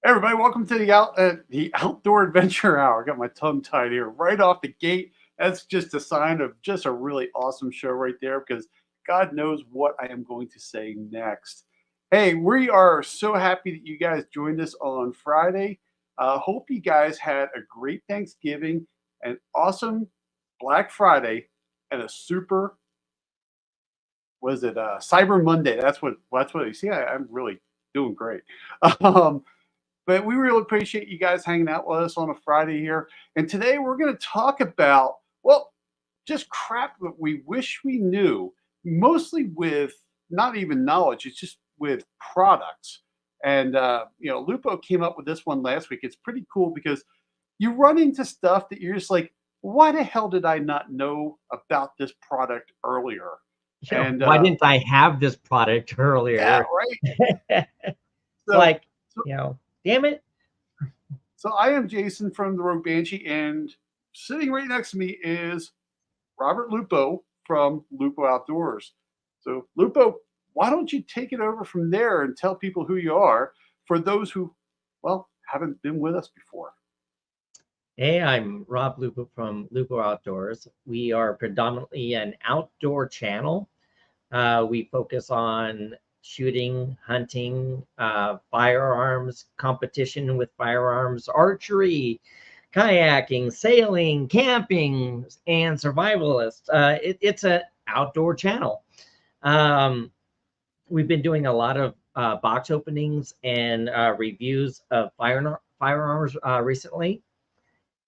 Everybody, welcome to the Outdoor Adventure Hour. I got my tongue tied here right off the gate. That's just a sign of just a really awesome show right there because God knows what I am going to say next. Hey, we are so happy that you guys joined us on Friday. Hope you guys had a great Thanksgiving, an awesome Black Friday, and a super was it Cyber Monday? That's what you see. I'm really doing great. Um, but we really appreciate you guys hanging out with us on a Friday here. And today we're going to talk about, well, just crap that we wish we knew, mostly with not even knowledge, it's just with products. And, Lupo came up with this one last week. It's pretty cool because you run into stuff that you're just like, why the hell did I not know about this product earlier? And Why didn't I have this product yeah, earlier? right. So, Like, so damn it. So I am Jason from the Rogue Banshee, and sitting right next to me is Robert Lupo from Lupo Outdoors. So Lupo, why don't you take it over from there and tell people who you are for those who, well, haven't been with us before. Hey, I'm Rob Lupo from Lupo Outdoors. We are predominantly an outdoor channel. We focus on shooting, hunting, firearms, competition with firearms, archery, kayaking, sailing, camping, and survivalist. It's an outdoor channel. We've been doing a lot of box openings and reviews of firearms recently.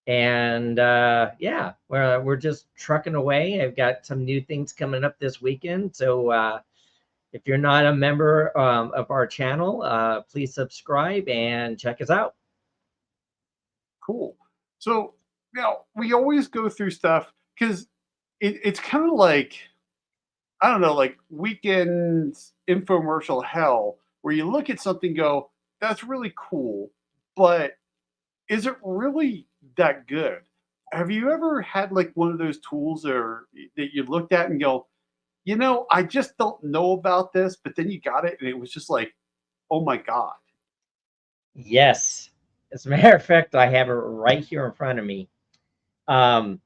And yeah, we're just trucking away. I've got some new things coming up this weekend. So if you're not a member of our channel, please subscribe and check us out. Cool. So, we always go through stuff because it's kind of like, I don't know, like weekend infomercial hell, where you look at something and go, that's really cool, but is it really that good? Have you ever had like one of those tools or that you looked at and go, I just don't know about this, but then you got it and it was just like, oh my God. Yes. As a matter of fact, I have it right here in front of me. I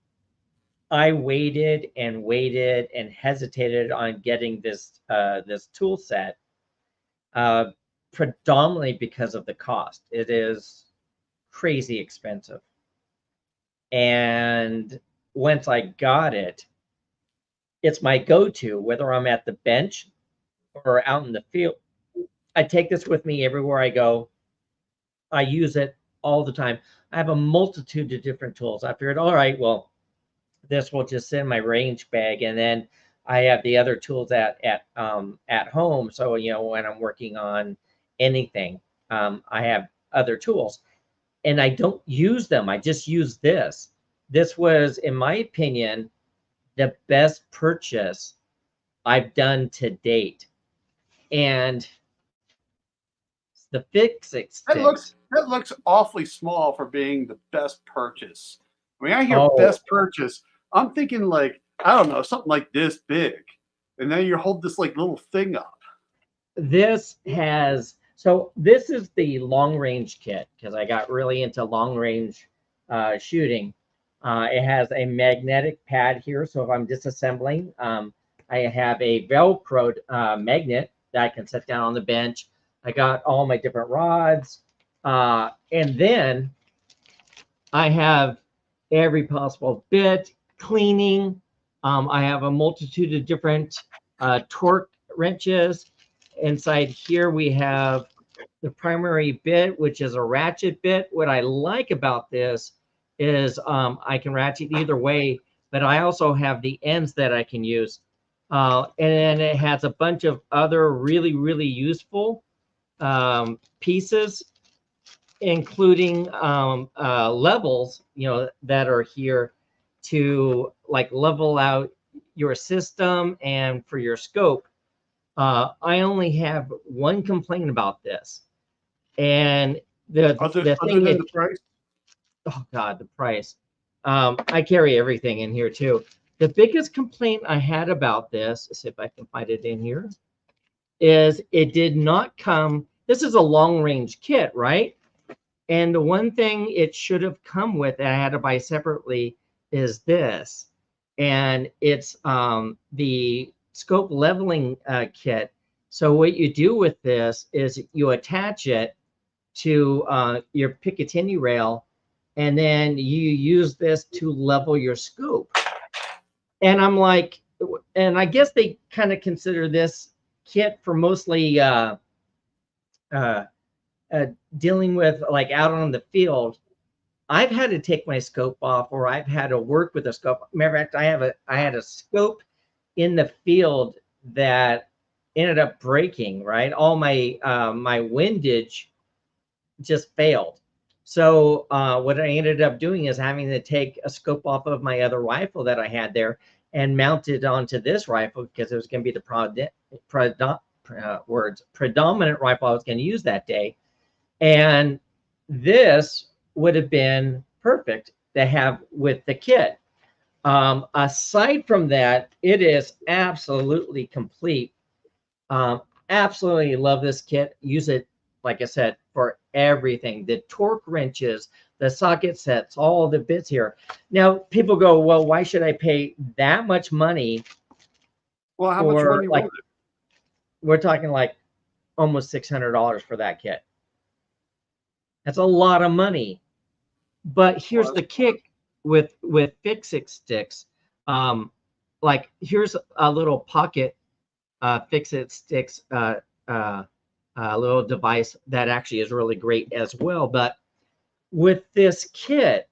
waited and hesitated on getting this tool set, predominantly because of the cost. It is crazy expensive. And once I got it, it's my go-to, whether I'm at the bench or out in the field. I take this with me everywhere I go. I use it all the time. I have a multitude of different tools. I figured, all right, well, this will just sit in my range bag, and then I have the other tools at home. So when I'm working on anything, I have other tools, and I don't use them. I just use this. This was, in my opinion, the best purchase I've done to date, and the fix extent. That looks awfully small for being the best purchase. I mean, I hear Oh, best purchase, I'm thinking like, I don't know, something like this big. And then you hold this like little thing up. this is the long range kit because I got really into long range shooting. It has a magnetic pad here, so if I'm disassembling, I have a Velcro magnet that I can set down on the bench. I got all my different rods, and then I have every possible bit, cleaning. I have a multitude of different torque wrenches. Inside here, we have the primary bit, which is a ratchet bit. What I like about this is I can ratchet either way, but I also have the ends that I can use. And it has a bunch of other really, really useful pieces, including levels, that are here to like level out your system and for your scope. I only have one complaint about this, and the Other thing than is, the price? oh God, the price. I carry everything in here too. The biggest complaint I had about this, let's see if I can find it in here, is it did not come. This is a long range kit, right? And the one thing it should have come with that I had to buy separately is this. And it's the scope leveling kit. So what you do with this is you attach it to your Picatinny rail, and then you use this to level your scope. And I'm like, and I guess they kind of consider this kit for mostly uh, dealing with like out on the field. I've had to take my scope off, or I've had to work with a scope. Matter of fact, I had a scope in the field that ended up breaking. Right, all my my windage just failed. So what I ended up doing is having to take a scope off of my other rifle that I had there and mount it onto this rifle because it was going to be the predominant rifle I was going to use that day. And this would have been perfect to have with the kit. Aside from that, it is absolutely complete. Absolutely love this kit. Use it, like I said, for everything. The torque wrenches, the socket sets, all the bits here. Now, people go, well, why should I pay that much money? Well, how much money was it? We're talking like almost $600 for that kit. That's a lot of money. But here's the kick with Fix-It sticks. Like here's a little pocket Fix-It sticks little device that actually is really great as well. But with this kit,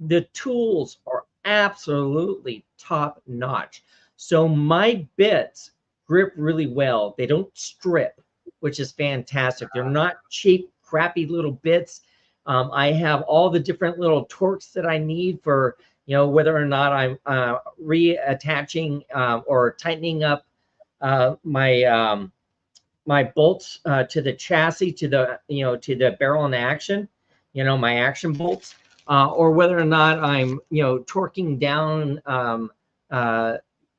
the tools are absolutely top notch. So my bits grip really well. They don't strip, which is fantastic. They're not cheap, crappy little bits. I have all the different little torques that I need for, you know, whether or not I'm reattaching or tightening up my my bolts to the chassis, to the, you know, to the barrel in action, you know, my action bolts, or whether or not I'm, you know, torquing down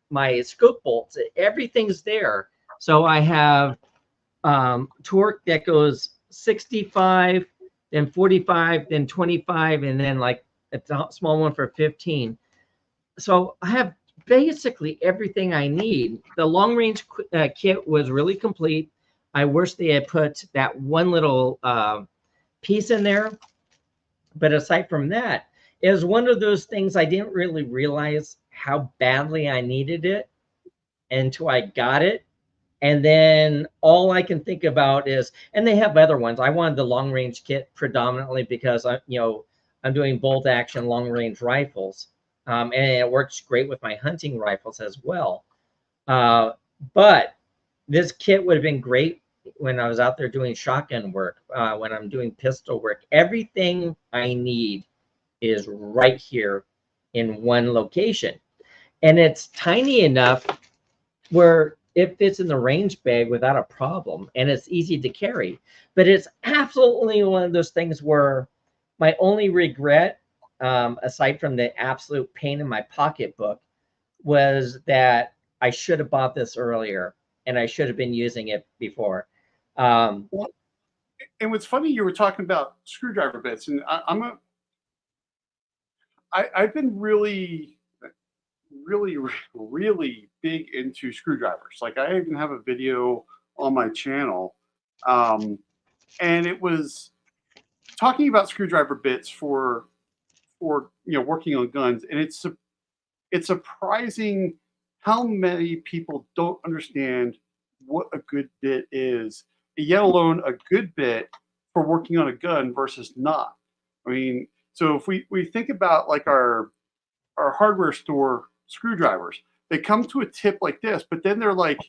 my scope bolts. Everything's there. So I have torque that goes 65, then 45, then 25, and then like a small one for 15. So I have basically everything I need. The long range kit was really complete. I wish they had put that one little piece in there. But aside from that, it was one of those things I didn't really realize how badly I needed it until I got it. And then all I can think about is, and they have other ones. I wanted the long range kit predominantly because I'm doing bolt action long range rifles, and it works great with my hunting rifles as well. But this kit would have been great when I was out there doing shotgun work, when I'm doing pistol work. Everything I need is right here in one location, and it's tiny enough where it fits in the range bag without a problem, and it's easy to carry. But it's absolutely one of those things where my only regret, aside from the absolute pain in my pocketbook, was that I should have bought this earlier and I should have been using it before. Well, and what's funny, you were talking about screwdriver bits, and I've been really big into screwdrivers. Like I even have a video on my channel, and it was talking about screwdriver bits for working on guns, and it's surprising how many people don't understand what a good bit is, yet alone a good bit for working on a gun versus not. I mean, so if we think about like our hardware store screwdrivers, they come to a tip like this, but then they're like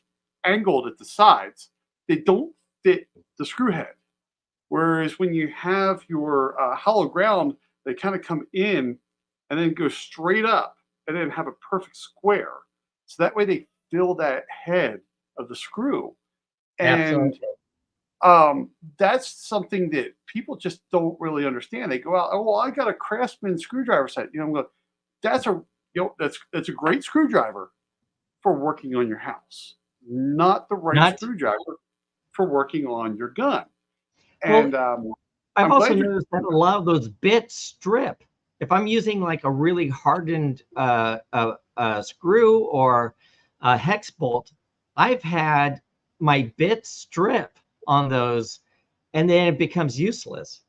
angled at the sides. They don't fit the screw head. Whereas when you have your hollow ground, they kind of come in and then go straight up and then have a perfect square. So that way they fill that head of the screw. And that's something that people just don't really understand. They go out, oh, well, I got a Craftsman screwdriver set. I'm going, that's a great screwdriver for working on your house, not the right screwdriver for working on your gun. And I've I'm also glad you're. noticed that a lot of those bits strip. If I'm using like a really hardened screw or a hex bolt, I've had my bits strip on those, and then it becomes useless.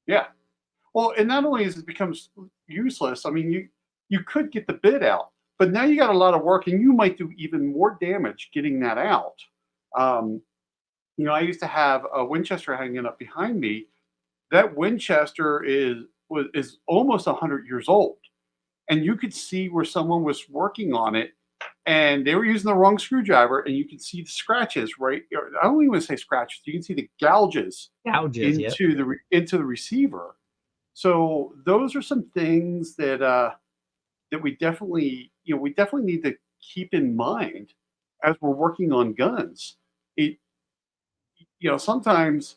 Yeah. Well, and not only is it becomes useless, I mean, you could get the bit out, but now you got a lot of work, and you might do even more damage getting that out. Um, I used to have a Winchester hanging up behind me. That Winchester is almost 100 years old, and you could see where someone was working on it, and they were using the wrong screwdriver, and you could see the scratches. Right, I don't even want to say scratches. You can see the gouges Gouges, yep. into the receiver. So those are some things that we definitely need to keep in mind as we're working on guns. It Sometimes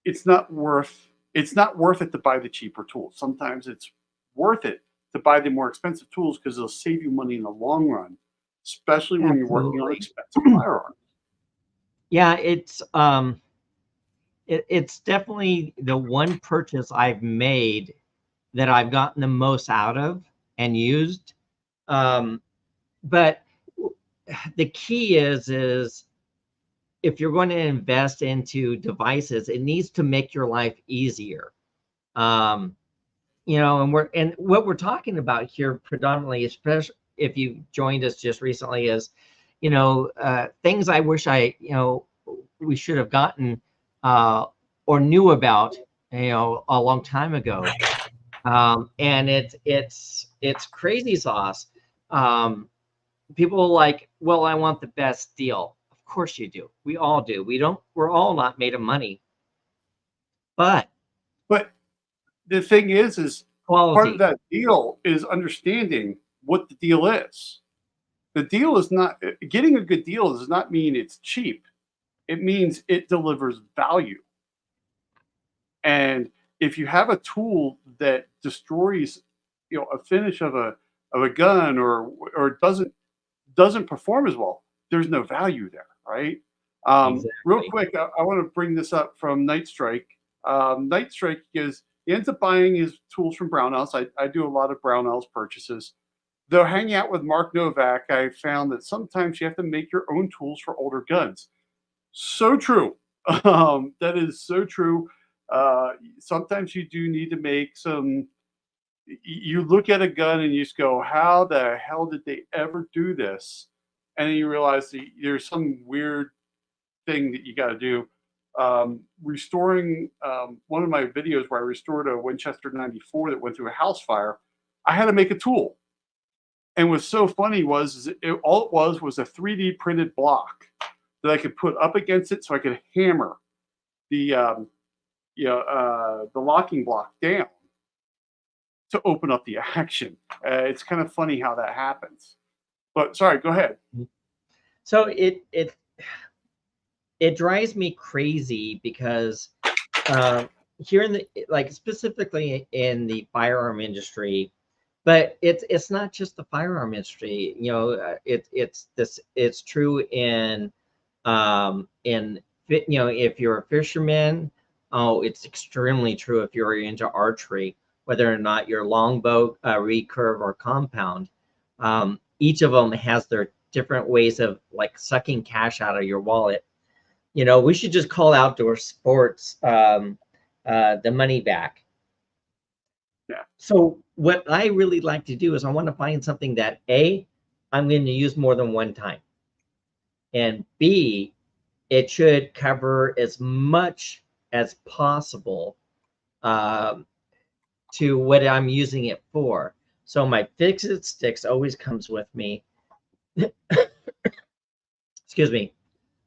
it's not worth it to buy the cheaper tools. Sometimes it's worth it to buy the more expensive tools because they'll save you money in the long run, especially when you're working on Absolutely. expensive firearms. Yeah, it's definitely the one purchase I've made that I've gotten the most out of and used. But the key is if you're going to invest into devices, it needs to make your life easier. Um, and what we're talking about here predominantly, especially if you joined us just recently, is things I wish we should have gotten or knew about a long time ago. And it's crazy sauce. People are like, well, I want the best deal. Of course you do. We all do. We're all not made of money, but But the thing is part of quality. that deal is understanding what the deal is. The deal is not getting a good deal does not mean it's cheap. It means it delivers value. And if you have a tool that destroys, a finish of a gun or doesn't perform as well, there's no value there, right? Real Exactly. quick, I want to bring this up from Night Strike. Night Strike he ends up buying his tools from Brownells. I do a lot of Brownells purchases. Though hanging out with Mark Novak, I found that sometimes you have to make your own tools for older guns. So true. That is so true. Sometimes you do need to make some. You look at a gun and you just go, "How the hell did they ever do this?" And then you realize that there's some weird thing that you got to do. Restoring one of my videos where I restored a Winchester 94 that went through a house fire. I had to make a tool, and what's so funny was all it was a 3D printed block that I could put up against it so I could hammer the the locking block down to open up the action. It's kind of funny how that happens. But sorry, go ahead. So it drives me crazy because here in the like specifically in the firearm industry, but it's not just the firearm industry. It's true if you're a fisherman. Oh, it's extremely true if you're into archery, whether or not you're longbow, recurve, or compound. Each of them has their different ways of like sucking cash out of your wallet. We should just call outdoor sports the money back. Yeah. So what I really like to do is I want to find something that I'm going to use more than one time, and B, it should cover as much as possible to what I'm using it for. So my fix-it sticks always comes with me. Excuse me.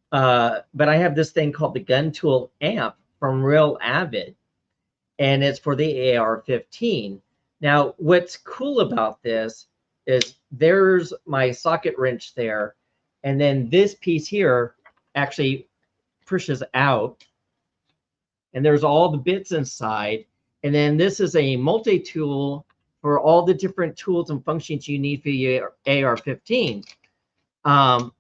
But I have this thing called the Gun Tool Amp from Real Avid, and it's for the AR-15. Now, what's cool about this is there's my socket wrench there, and then this piece here actually pushes out, and there's all the bits inside. And then this is a multi-tool for all the different tools and functions you need for your AR-15. And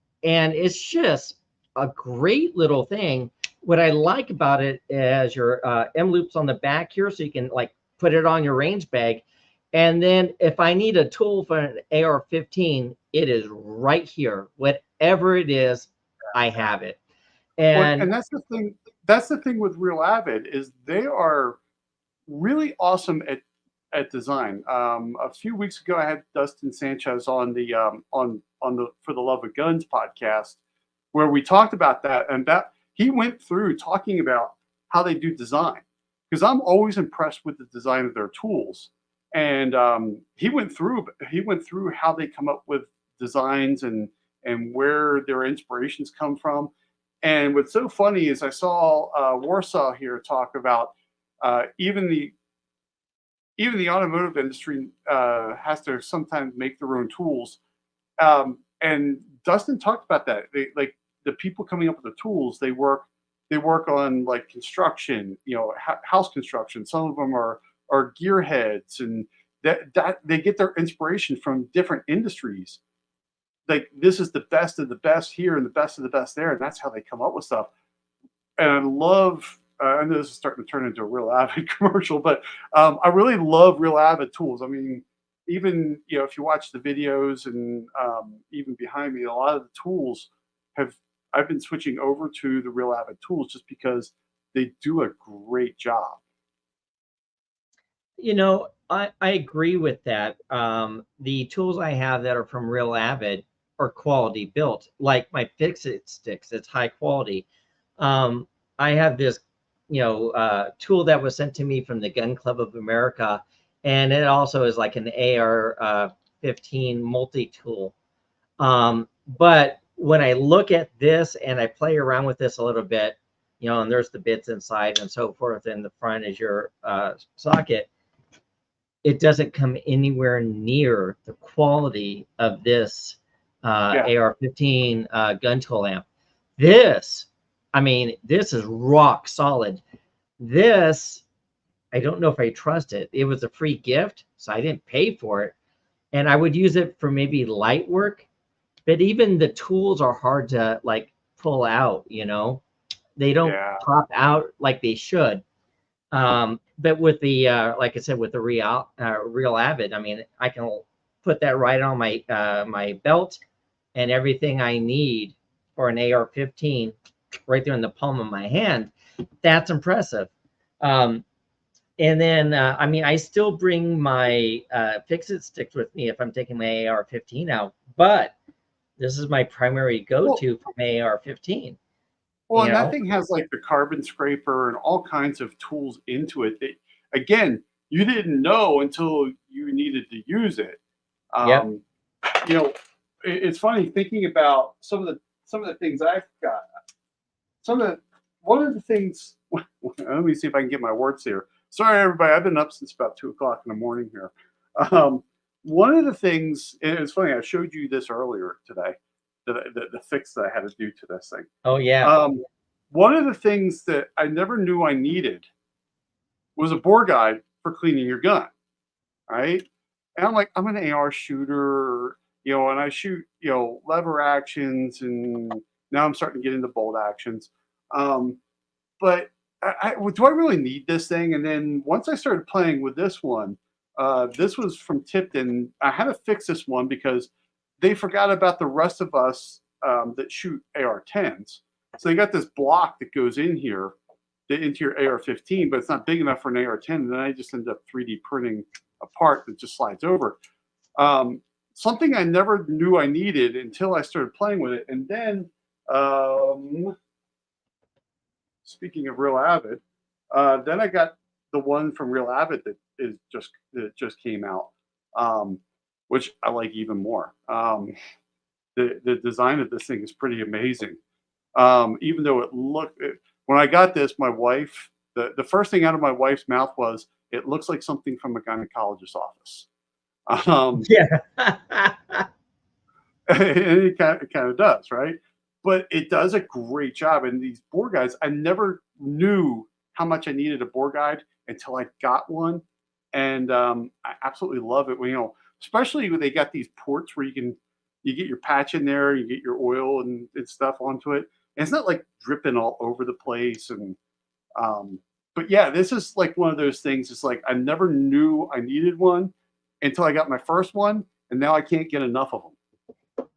it's just a great little thing. what I like about it is your M loops on the back here, so you can like put it on your range bag. And then if I need a tool for an AR-15, it is right here. Whatever it is, I have it. Well, And and that's the thing. That's the thing with Real Avid is they are really awesome at design. A few weeks ago, I had Dustin Sanchez on the on the For the Love of Guns podcast, where we talked about that, and that he went through talking about how they do design, because I'm always impressed with the design of their tools, and he went through how they come up with designs and where their inspirations come from. And what's so funny is I saw Warsaw here talk about even the automotive industry has to sometimes make their own tools. And Dustin talked about that. Like the people coming up with the tools, they work on like construction, house construction. Some of them are gearheads, and that they get their inspiration from different industries. Like this is the best of the best here and the best of the best there, and that's how they come up with stuff. And I love. I know this is starting to turn into a Real Avid commercial, but I really love Real Avid tools. I mean, even if you watch the videos and even behind me, a lot of the tools have I've been switching over to the Real Avid tools just because they do a great job. I agree with that. The tools I have that are from Real Avid are quality built. Like my Fix-It sticks, it's high quality. I have this, tool that was sent to me from the Gun Club of America, and it also is like an AR-15 multi-tool. But when I look at this and I play around with this a little bit, and there's the bits inside and so forth, and the front is your socket. It doesn't come anywhere near the quality of this Yeah, AR-15 gun tool amp. This, I mean, this is rock solid. This, I don't know if I trust it. It was a free gift, so I didn't pay for it. And I would use it for maybe light work, but even the tools are hard to like pull out, They don't yeah, pop out like they should. But with the like I said, with the Real Avid, I mean, I can put that right on my my belt, and everything I need for an AR-15 right there in the palm of my hand. That's impressive. Um, and then I mean, I still bring my Fix-It sticks with me if I'm taking my AR-15 out, but this is my primary well, go-to for my AR-15. well, and that thing has like the carbon scraper and all kinds of tools into it that, again, you didn't know until you needed to use it. Yep. Um, you know, it's funny thinking about some of the things I've got. Some of the One of the things. Let me see if I can get my words here. Sorry, everybody. I've been up since about 2 o'clock in the morning here. Um, One of the things, and it's funny. I showed you this earlier today. The fix that I had to do to this thing. Oh yeah. One of the things that I never knew I needed was a bore guide for cleaning your gun, right? And I'm like, I'm an AR shooter, and I shoot, lever actions, and now I'm starting to get into bolt actions. But do I really need this thing? And then once I started playing with this one, this was from Tipton. I had to fix this one because they forgot about the rest of us that shoot AR-10s. So they got this block that goes in here into your AR-15, but it's not big enough for an AR-10. And then I just ended up 3D printing a part that just slides over. Something I never knew I needed until I started playing with it. And then, speaking of Real Avid, then I got the one from Real Avid that just came out, which I like even more. The design of this thing is pretty amazing. Even though when I got this, my wife, the first thing out of my wife's mouth was, "It looks like something from a gynecologist's office." Yeah. And it kind of does, right? But it does a great job. And these bore guides, I never knew how much I needed a bore guide until I got one, and I absolutely love it. Especially when they got these ports where you get your patch in there, you get your oil and stuff onto it. And it's not like dripping all over the place. And but yeah, this is like one of those things. It's like I never knew I needed one until I got my first one, and now I can't get enough of them.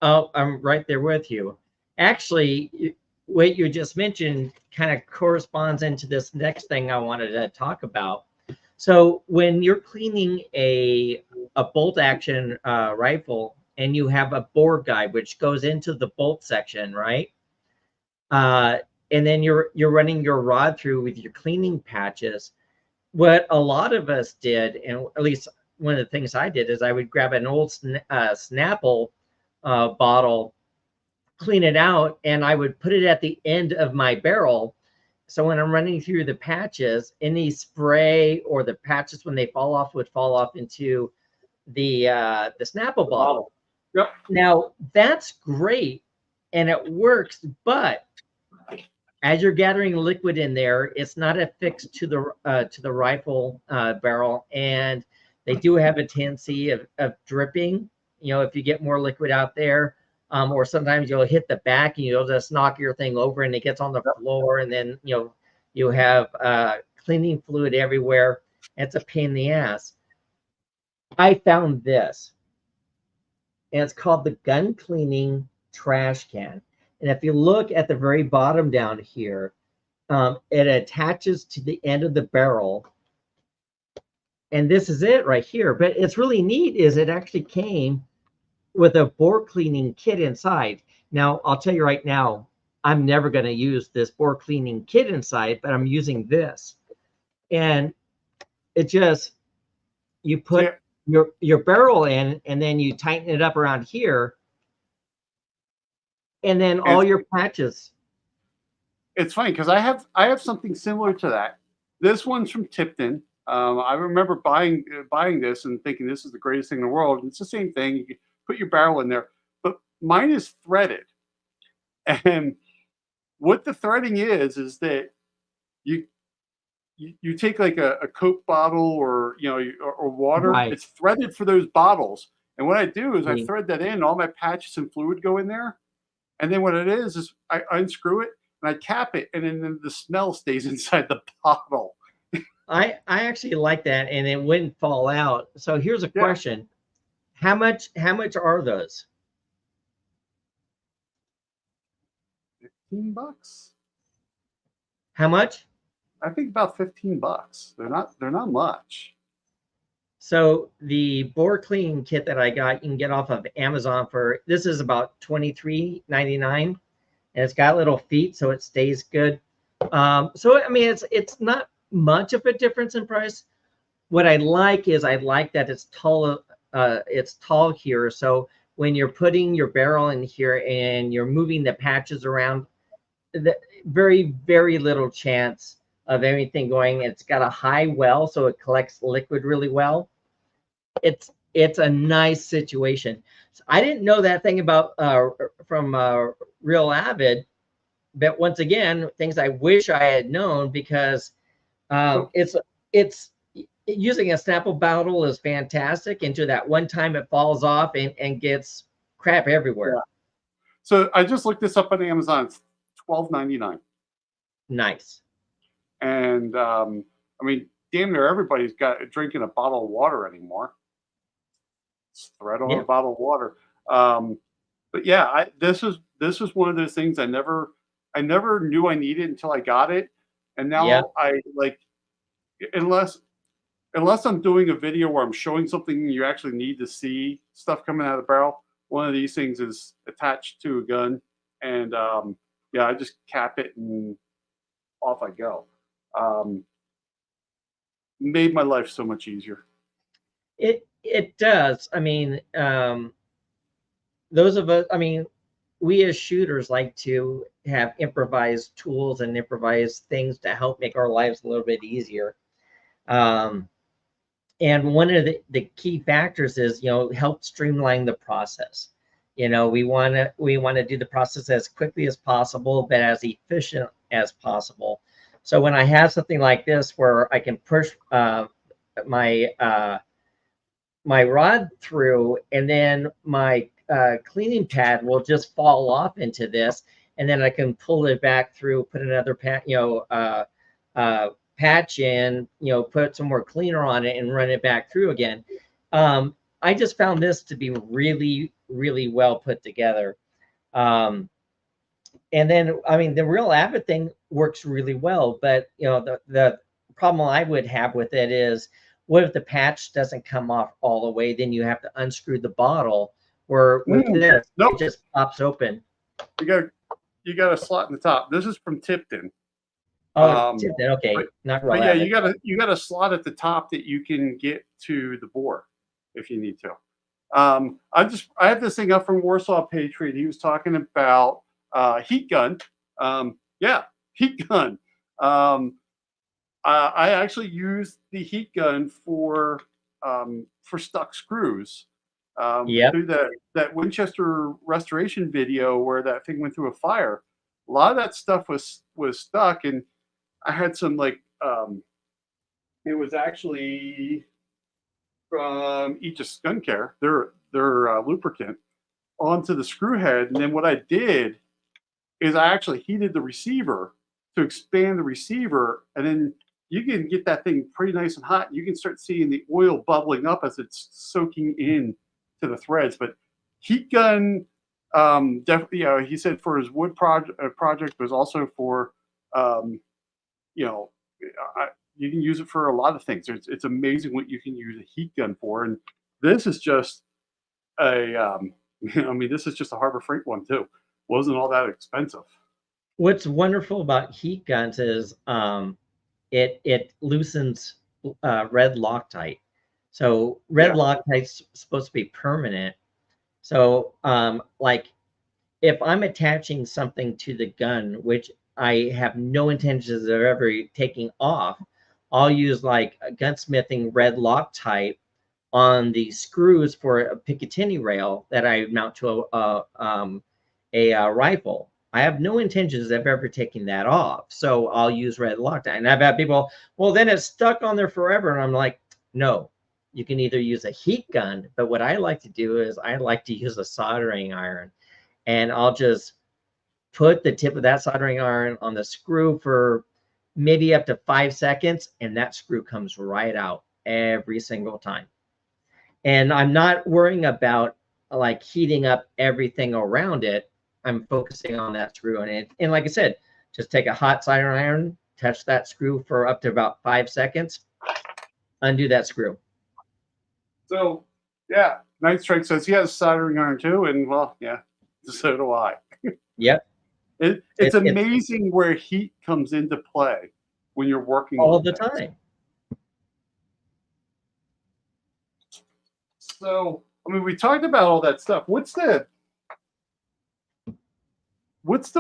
Oh, I'm right there with you. Actually, what you just mentioned kind of corresponds into this next thing I wanted to talk about. So when you're cleaning a bolt action rifle and you have a bore guide which goes into the bolt section, right? And then you're running your rod through with your cleaning patches. What a lot of us did, and at least one of the things I did, is I would grab an old Snapple bottle, clean it out, and I would put it at the end of my barrel. So when I'm running through the patches, any spray or the patches when they fall off would fall off into the Snapple bottle. Yep. Now that's great and it works, but as you're gathering liquid in there, it's not affixed to the rifle barrel, and they do have a tendency of dripping. You know, if you get more liquid out there, or sometimes you'll hit the back and you'll just knock your thing over and it gets on the floor, and then you have cleaning fluid everywhere. It's a pain in the ass. I found this, and it's called the gun cleaning trash can. And if you look at the very bottom down here, it attaches to the end of the barrel. And this is it right here. But it's really neat is it actually came with a bore cleaning kit inside. Now, I'll tell you right now, I'm never going to use this bore cleaning kit inside, but I'm using this. And it just, you put your barrel in, and then you tighten it up around here, and then all your patches. It's funny because I have something similar to that. This one's from Tipton. I remember buying this and thinking this is the greatest thing in the world. And it's the same thing. You can put your barrel in there, but mine is threaded. And what the threading is that you take like a Coke bottle or or water. Right. It's threaded for those bottles. And what I do is I thread that in. All my patches and fluid go in there. And then what it is I unscrew it and I cap it, and then the smell stays inside the bottle. I actually like that, and it wouldn't fall out. So here's a question: how much are those? $15. How much? I think about $15. They're not much. So the bore cleaning kit that I got, you can get off of Amazon for, this is about $23.99, and it's got little feet, so it stays good. So I mean, it's not much of a difference in price. What I like is that it's tall here. So when you're putting your barrel in here and you're moving the patches around, very, very little chance of anything going. It's got a high well, so it collects liquid really well. It's a nice situation. So I didn't know that thing about from Real Avid, but once again, things I wish I had known, because it's using a Snapple bottle is fantastic. Into that one time it falls off and gets crap everywhere. Yeah. So I just looked this up on Amazon. It's $12.99. Nice. And I mean, damn near everybody's drinking a bottle of water anymore. It's thread on a bottle of water. But yeah, this was one of those things I never knew I needed until I got it. And now I like, unless I'm doing a video where I'm showing something you actually need to see stuff coming out of the barrel, one of these things is attached to a gun, and I just cap it and off I go. Made my life so much easier. It does. I mean, those of us, I mean, we as shooters like to have improvised tools and improvised things to help make our lives a little bit easier. And one of the key factors is, help streamline the process. We want to do the process as quickly as possible, but as efficient as possible. So when I have something like this where I can push my rod through, and then my cleaning pad will just fall off into this, and then I can pull it back through, put another patch in, put some more cleaner on it and run it back through again. I just found this to be really, really well put together. And then, I mean, the Real Avid thing works really well, but the problem I would have with it is, what if the patch doesn't come off all the way? Then you have to unscrew the bottle. Where with this, nope. it just pops open. You got a slot in the top. This is from Tipton. Oh, Tipton. Okay, not Real But yeah, Avid. you got a slot at the top that you can get to the bore if you need to. I have this thing up from Warsaw Patriot. He was talking about heat gun. Yeah, heat gun. I actually used the heat gun for stuck screws. Through that Winchester restoration video where that thing went through a fire. A lot of that stuff was stuck, and I had some it was actually from Aegis Gun Care, their lubricant, onto the screw head. And then what I did is I actually heated the receiver to expand the receiver, and then you can get that thing pretty nice and hot. You can start seeing the oil bubbling up as it's soaking in to the threads. But heat gun, definitely, he said for his wood project, but also for, you can use it for a lot of things. It's amazing what you can use a heat gun for. And this is just this is just a Harbor Freight one too. Wasn't all that expensive. What's wonderful about heat guns is it loosens red Loctite. So red Loctite's supposed to be permanent. So like if I'm attaching something to the gun, which I have no intentions of ever taking off, I'll use like a gunsmithing red Loctite on the screws for a Picatinny rail that I mount to a rifle. I have no intentions of ever taking that off. So I'll use red Loctite. And I've had people, well, then it's stuck on there forever. And I'm like, no, you can either use a heat gun, but what I like to do is I like to use a soldering iron, and I'll just put the tip of that soldering iron on the screw for maybe up to 5 seconds, and that screw comes right out every single time. And I'm not worrying about like heating up everything around it. I'm focusing on that screw. And like I said, just take a hot soldering iron, touch that screw for up to about 5 seconds, undo that screw. So, yeah, Night Strike says he has a soldering iron too. And well, yeah, so do I. Yep. It's amazing where heat comes into play when you're working all the time. So, I mean, we talked about all that stuff. What's the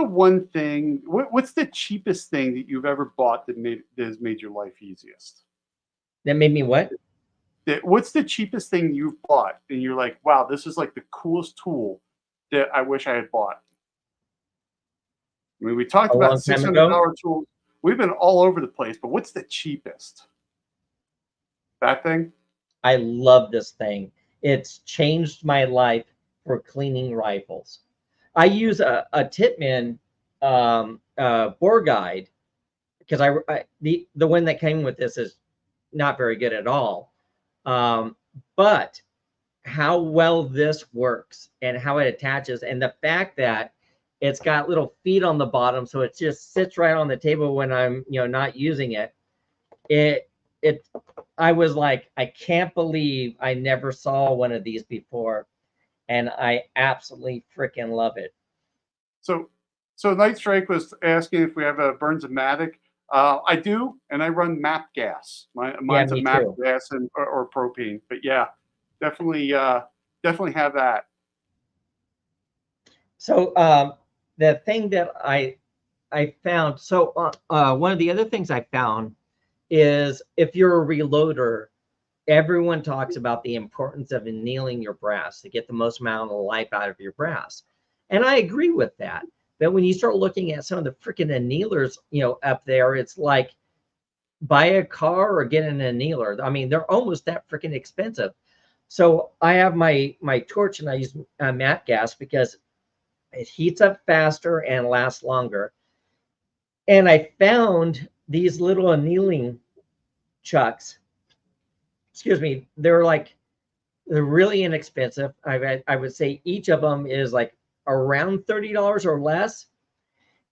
one thing? What's the cheapest thing that you've ever bought that has made your life easiest? That made me what? What's the cheapest thing you've bought, and you're like, wow, this is like the coolest tool that I wish I had bought? I mean, we talked about $600 tools. We've been all over the place, but what's the cheapest? That thing? I love this thing. It's changed my life for cleaning rifles. I use a Tippmann bore guide because the one that came with this is not very good at all. But how well this works and how it attaches, and the fact that it's got little feet on the bottom, so it just sits right on the table when I'm not using it. I was like, I can't believe I never saw one of these before, and I absolutely freaking love it. So Night Strike was asking if we have a Burns-O-Matic. I do, and I run MAP gas. Mine's a MAP gas or propane. But yeah, definitely have that. So the thing that I found, so one of the other things I found is if you're a reloader, everyone talks about the importance of annealing your brass to get the most amount of life out of your brass. And I agree with that. But when you start looking at some of the freaking annealers, up there, it's like buy a car or get an annealer. I mean, they're almost that freaking expensive. So I have my torch, and I use MAP gas because It heats up faster and lasts longer. And I found these little annealing chucks. Excuse me. They're really inexpensive. I would say each of them is like around $30 or less.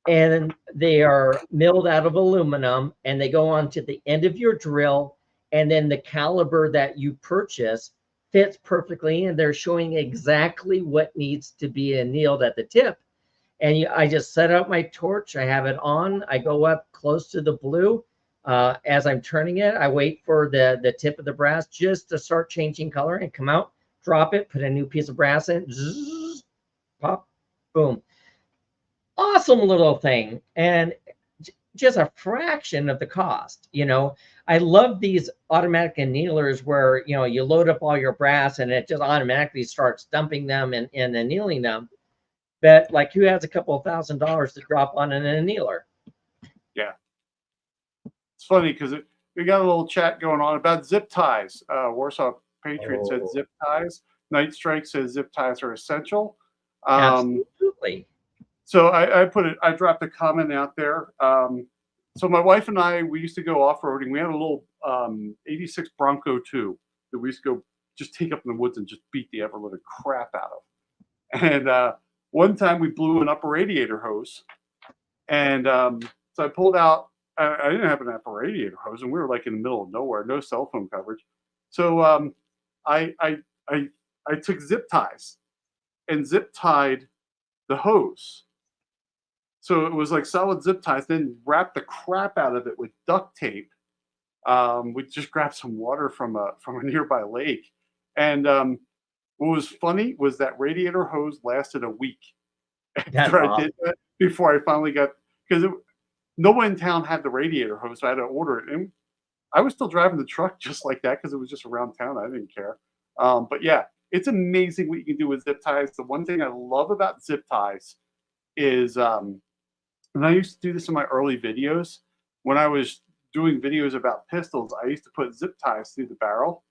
And they are milled out of aluminum, and they go on to the end of your drill. And then the caliber that you purchase fits perfectly, and they're showing exactly what needs to be annealed at the tip. And I just set up my torch. I have it on. I go up close to the blue. As I'm turning it, I wait for the tip of the brass just to start changing color and come out, drop it, put a new piece of brass in, zzz, pop, boom. Awesome little thing. And just a fraction of the cost. I love these automatic annealers where, you load up all your brass and it just automatically starts dumping them and annealing them. But like, who has a couple of $1,000s to drop on an annealer? Yeah. It's funny because we got a little chat going on about zip ties. Warsaw Patriot said zip ties. Night Strike says zip ties are essential. Absolutely. So I dropped a comment out there. So my wife and I, we used to go off-roading. We had a little 86 Bronco 2 that we used to go just take up in the woods and just beat the ever-living crap out of. And one time we blew an upper radiator hose. And so I pulled out, I didn't have an upper radiator hose, and we were like in the middle of nowhere, no cell phone coverage. So I took zip ties and zip tied the hose. So it was like solid zip ties, then wrapped the crap out of it with duct tape. We just grabbed some water from a nearby lake. And what was funny was that radiator hose lasted a week after I did that, before I finally got, because no one in town had the radiator hose, so I had to order it. And I was still driving the truck just like that because it was just around town. I didn't care. But yeah, it's amazing what you can do with zip ties. The one thing I love about zip ties is, and I used to do this in my early videos. When I was doing videos about pistols, I used to put zip ties through the barrel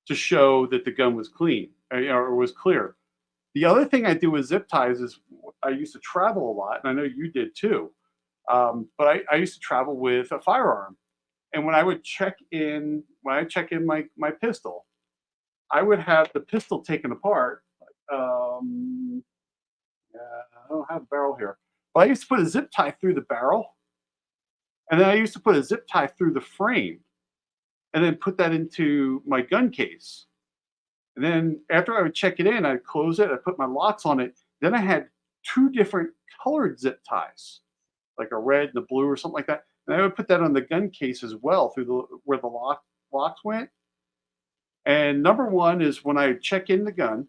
to show that the gun was clean, or was clear. The other thing I do with zip ties is I used to travel a lot, and I know you did too. But I used to travel with a firearm. And when I would check in my pistol, I would have the pistol taken apart. I don't have a barrel here. But I used to put a zip tie through the barrel, and then I used to put a zip tie through the frame, and then put that into my gun case. And then after I would check it in, I'd close it, I'd put my locks on it. Then I had 2 different colored zip ties, like a red and a blue or something like that. And I would put that on the gun case as well, through where the locks went. And number one is when I check in the gun,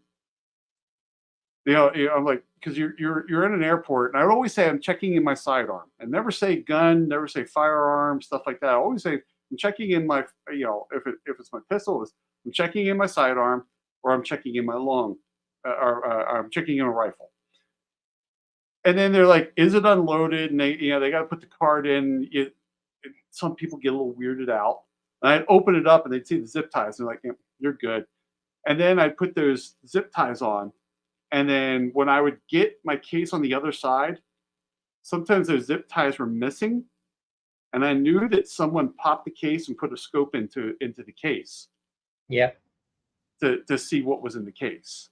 I'm like, because you're in an airport, and I would always say I'm checking in my sidearm, and never say gun, never say firearm, stuff like that. I always say I'm checking in my, if it's my pistol, I'm checking in my sidearm, or I'm checking in my or I'm checking in a rifle. And then they're like, is it unloaded? And they got to put the card in. Some people get a little weirded out. And I'd open it up, and they'd see the zip ties, and they're like, you're good. And then I'd put those zip ties on. And then when I would get my case on the other side, sometimes those zip ties were missing. And I knew that someone popped the case and put a scope into the case. Yeah. To see what was in the case.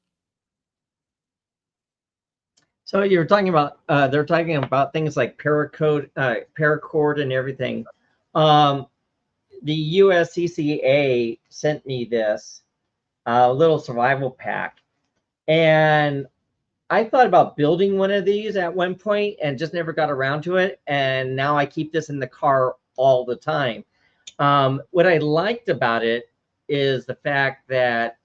So you're talking about, they're talking about things like paracord and everything. The USCCA sent me this little survival pack. And I thought about building one of these at one point and just never got around to it. And now I keep this in the car all the time. What I liked about it is the fact that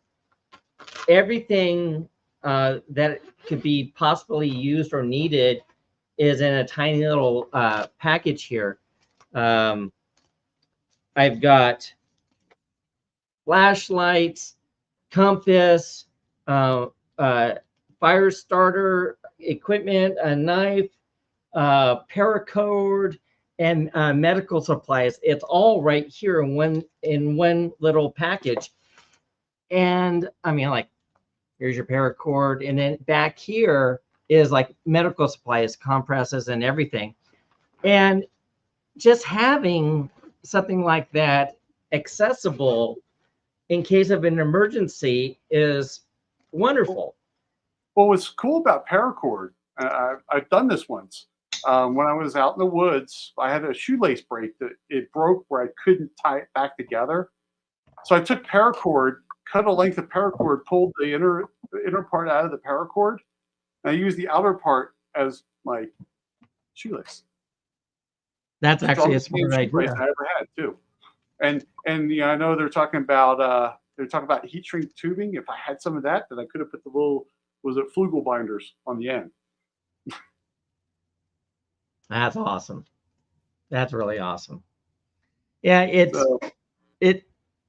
everything that could be possibly used or needed is in a tiny little package here. I've got flashlights, compass, fire starter equipment, a knife, paracord, and medical supplies. It's all right here in one little package. And I mean, like, here's your paracord, and then back here is like medical supplies, compresses, and everything. And just having something like that accessible in case of an emergency is wonderful. Well, what's cool about paracord, I've done this once. When I was out in the woods, I had a shoelace break that it broke where I couldn't tie it back together. So I took paracord, cut a length of paracord, pulled the inner part out of the paracord, and I used the outer part as my shoelace. That's actually a smart idea. I ever had too. And I know they're talking about heat shrink tubing. If I had some of that, then I could have put the little flugel binders on the end. That's awesome. That's really awesome. Yeah,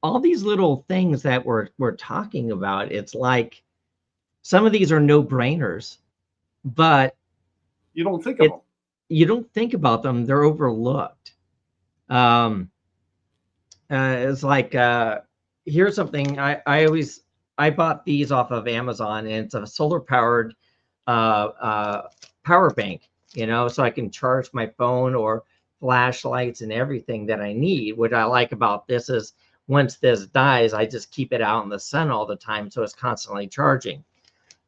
all these little things that we're talking about. It's like some of these are no-brainers, but you don't think of them. You don't think about them. They're overlooked. It's like here's something I bought these off of Amazon, and it's a solar powered power bank, so I can charge my phone or flashlights and everything that I need. What I like about this is once this dies, I just keep it out in the sun all the time, so it's constantly charging.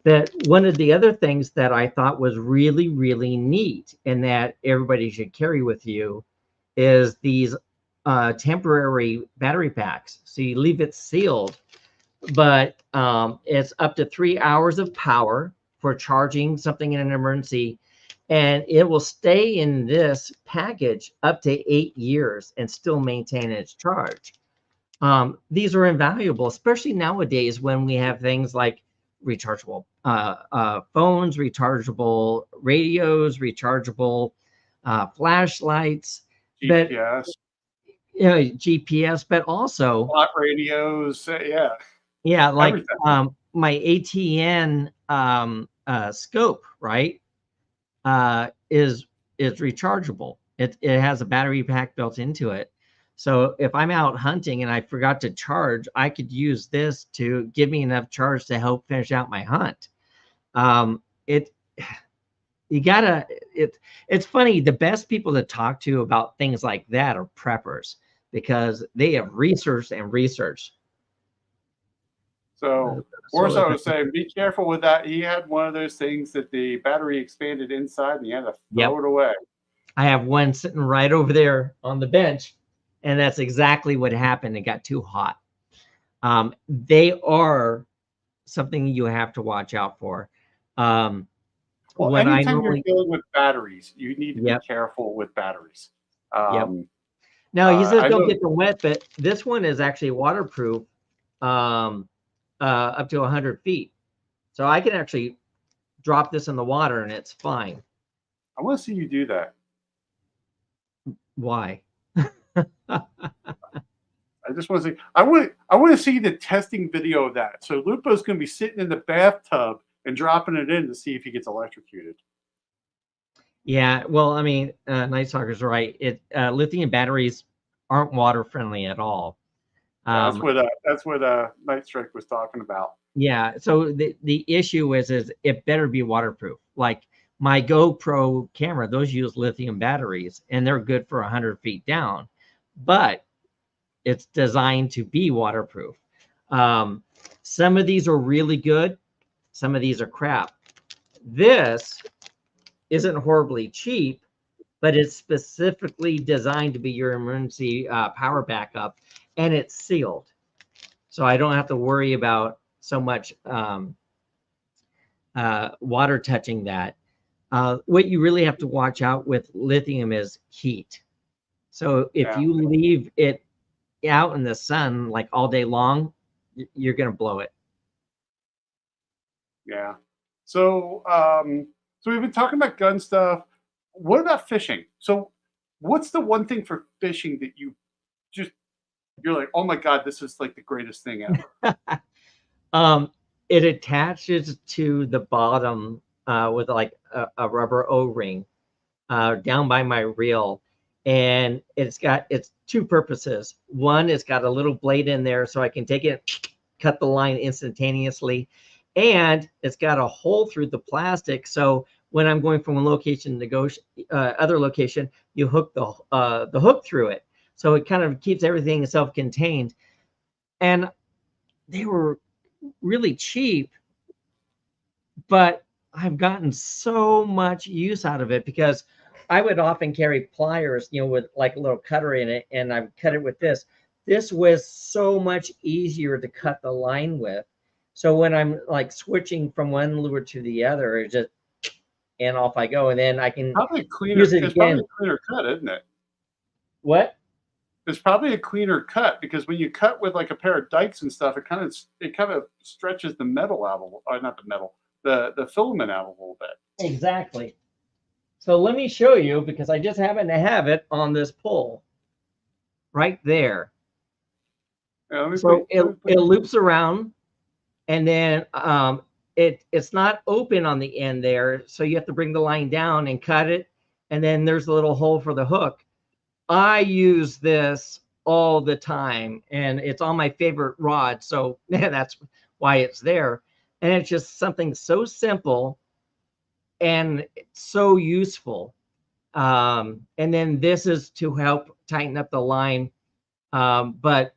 But one of the other things that I thought was really, really neat and that everybody should carry with you is these temporary battery packs. So you leave it sealed, but it's up to 3 hours of power for charging something in an emergency, and it will stay in this package up to 8 years and still maintain its charge. These are invaluable, especially nowadays when we have things like rechargeable phones, rechargeable radios, rechargeable flashlights, GPS. GPS, but also spot radios. like everything. My ATN scope, right, is rechargeable. It has a battery pack built into it. So if I'm out hunting and I forgot to charge, I could use this to give me enough charge to help finish out my hunt. It's funny. The best people to talk to about things like that are preppers, because they have researched and researched. So Orso was saying, be careful with that. He had one of those things that the battery expanded inside and he had to throw it away. I have one sitting right over there on the bench, and that's exactly what happened. It got too hot. They are something you have to watch out for. Well, anytime you're dealing with batteries, you need to be careful with batteries. Now, he says don't get them wet, but this one is actually waterproof up to 100 feet. So I can actually drop this in the water and it's fine. I want to see you do that. Why? I just want to see. I want to see the testing video of that. So Lupo's going to be sitting in the bathtub and dropping it in to see if he gets electrocuted. Yeah, well, I mean, Night Stalker's right. Lithium batteries aren't water friendly at all. That's what Night Strike was talking about. Yeah, so the issue is it better be waterproof. Like my GoPro camera, those use lithium batteries, and they're good for 100 feet down, but it's designed to be waterproof. Some of these are really good. Some of these are crap. This isn't horribly cheap, but it's specifically designed to be your emergency power backup, and it's sealed. So I don't have to worry about so much water touching that. What you really have to watch out with lithium is heat. So if you leave it out in the sun like all day long, you're going to blow it. Yeah. So we've been talking about gun stuff. What about fishing? So what's the one thing for fishing that you're like, oh my God, this is like the greatest thing ever? It attaches to the bottom with like a rubber O-ring down by my reel. And it's two purposes. One, it's got a little blade in there so I can take it, cut the line instantaneously. and it's got a hole through the plastic. So when I'm going from one location to other location, you hook the hook through it. So it kind of keeps everything self-contained. And they were really cheap, but I've gotten so much use out of it because I would often carry pliers, with like a little cutter in it, and I would cut it with this. This was so much easier to cut the line with. So when I'm like switching from one lure to the other, it just and off I go, and then I can Probably cleaner. use it It's probably again. a cleaner cut, isn't it? What? It's probably a cleaner cut because when you cut with like a pair of dikes and stuff, it kind of stretches the metal out a little, not the metal, the filament out a little bit. Exactly. So let me show you, because I just happen to have it on this pole right there. Yeah, So it loops around, and then it's not open on the end there, so you have to bring the line down and cut it, and then there's a little hole for the hook. I use this all the time, and it's on my favorite rod, so that's why it's there. And it's just something so simple and so useful. And then this is to help tighten up the line. But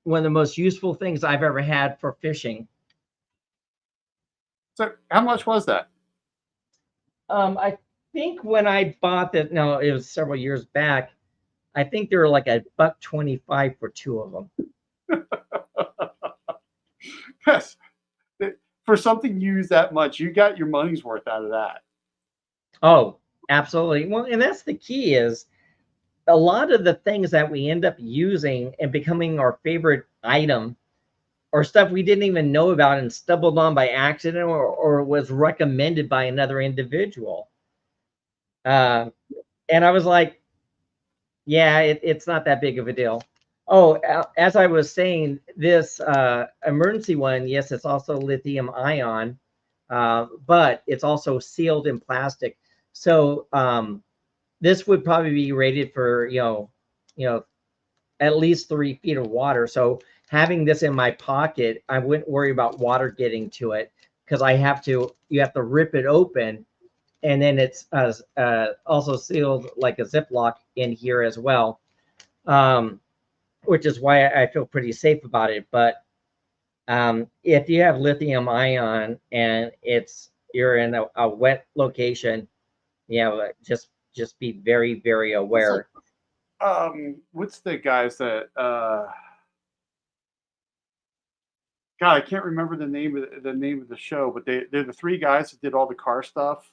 one of the most useful things I've ever had for fishing. So how much was that? I think when I bought that, no, it was several years back. I think they were like $1.25 for two of them. Yes, for something used that much, you got your money's worth out of that. Oh, absolutely. Well, and that's the key, is a lot of the things that we end up using and becoming our favorite item or stuff we didn't even know about and stumbled on by accident, or was recommended by another individual. And I was like, yeah, it's not that big of a deal. Oh, as I was saying, this emergency one, yes, it's also lithium ion, but it's also sealed in plastic. So this would probably be rated for, at least 3 feet of water. So having this in my pocket, I wouldn't worry about water getting to it, because you have to rip it open, and then it's also sealed like a Ziploc in here as well, which is why I feel pretty safe about it. But if you have lithium ion and you're in a wet location, just be very, very aware. What's the guys that God, I can't remember the name of the show, but they're the three guys that did all the car stuff.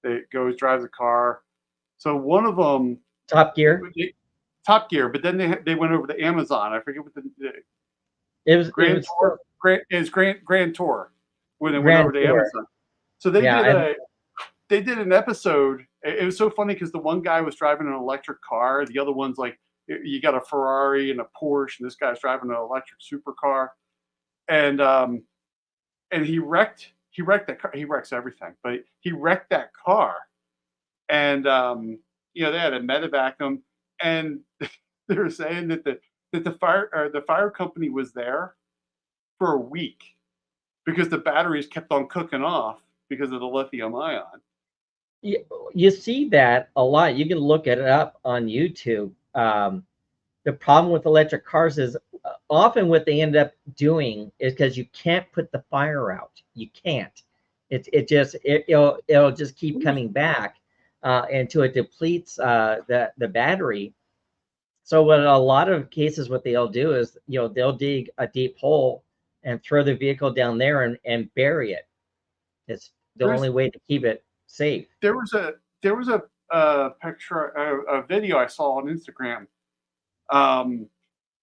They drives a car. So one of them, Top Gear. Top Gear, but then they went over to Amazon. I forget what It was Grand Tour. Grand Tour when they went over to Tour. Amazon. So they did an episode. It was so funny because the one guy was driving an electric car. The other one's like, you got a Ferrari and a Porsche, and this guy's driving an electric supercar. And he wrecked that car. He wrecks everything, but he wrecked that car. And they had to medevac him, and they were saying that the fire company was there for a week because the batteries kept on cooking off because of the lithium ion. You see that a lot. You can look it up on YouTube. The problem with electric cars is often what they end up doing is, because you can't put the fire out. You can't. It'll just keep coming back until it depletes the battery. So what a lot of cases, what they'll do is, they'll dig a deep hole and throw the vehicle down there and bury it. It's the only way to keep it safe. There was a picture, a video I saw on Instagram.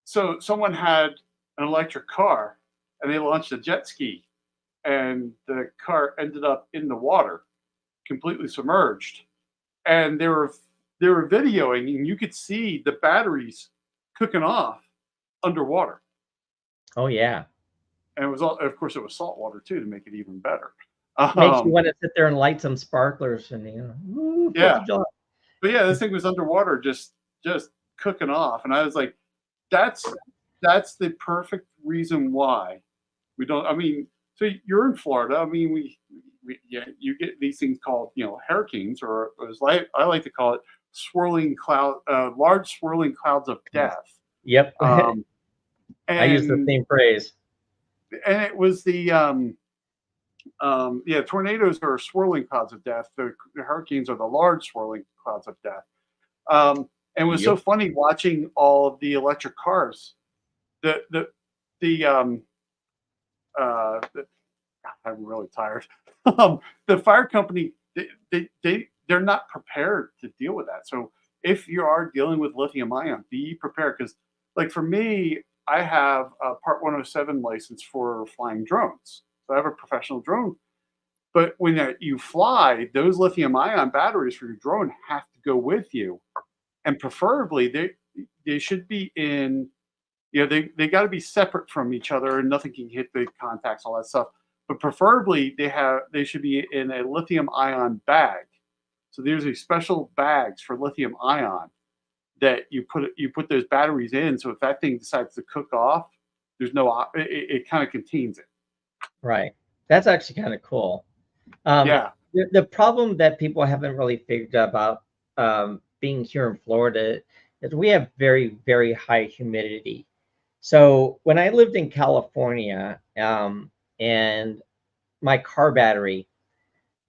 So someone had an electric car and they launched a jet ski, and the car ended up in the water, completely submerged. And they were videoing, and you could see the batteries cooking off underwater. Oh yeah. And it was of course it was salt water too, to make it even better. Makes you want to sit there and light some sparklers and yeah. But yeah, this thing was underwater, just cooking off, and I was like, that's the perfect reason why we don't. I mean, So you're in Florida. I mean, yeah, you get these things called, hurricanes, or as I like to call it, large swirling clouds of death. Yep. Um, I use the and same phrase. and it was yeah, tornadoes are swirling clouds of death. The hurricanes are the large swirling clouds of death. And it was so Yep. funny watching all of the electric cars. The I'm really tired. The fire company, they're not prepared to deal with that. So if you are dealing with lithium ion, be prepared, because, like, for me, I have a Part 107 license for flying drones. So I have a professional drone. But when you fly, those lithium ion batteries for your drone have to go with you, and preferably they should be in, they got to be separate from each other, and nothing can hit the contacts, all that stuff. But preferably they should be in a lithium ion bag. So there's these special bags for lithium ion that you put those batteries in. So if that thing decides to cook off, there's no it kind of contains it. Right. That's actually kind of cool. Yeah. The problem that people haven't really figured out about being here in Florida is we have very, very high humidity. So when I lived in California, and my car battery,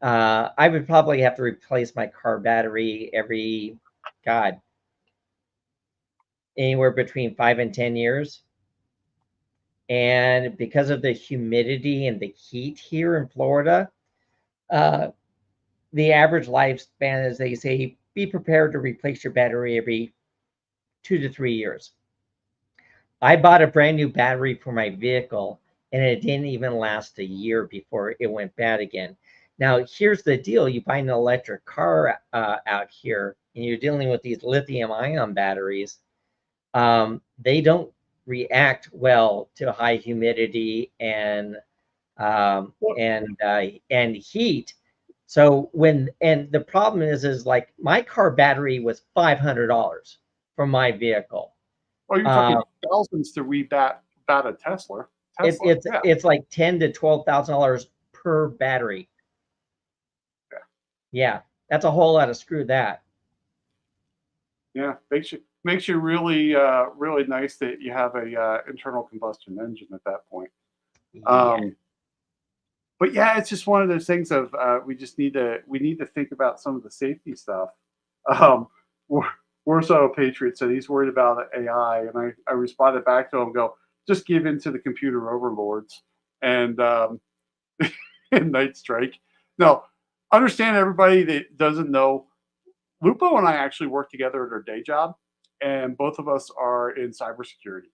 I would probably have to replace my car battery every, God, anywhere between 5 and 10 years. And because of the humidity and the heat here in Florida, uh, the average lifespan, as they say, be prepared to replace your battery every 2 to 3 years. I bought a brand new battery for my vehicle, and it didn't even last a year before it went bad again. Now, here's the deal. You buy an electric car out here, and you're dealing with these lithium ion batteries. They don't react well to high humidity and heat. So and the problem is like my car battery was $500 for my vehicle. Oh, you're Uh, talking thousands to bat a Tesla. Yeah. it's like $10,000 to $12,000 per battery. Yeah. Yeah, that's a whole lot of screw that. Yeah, makes you really really nice that you have a internal combustion engine at that point. Yeah. But yeah, it's just one of those things of we need to think about some of the safety stuff. Um, Warsaw Patriot said he's worried about AI, and I responded back to him, go, just give in to the computer overlords and and Night Strike. No, understand, everybody that doesn't know, Lupo and I actually work together at our day job, and both of us are in cybersecurity.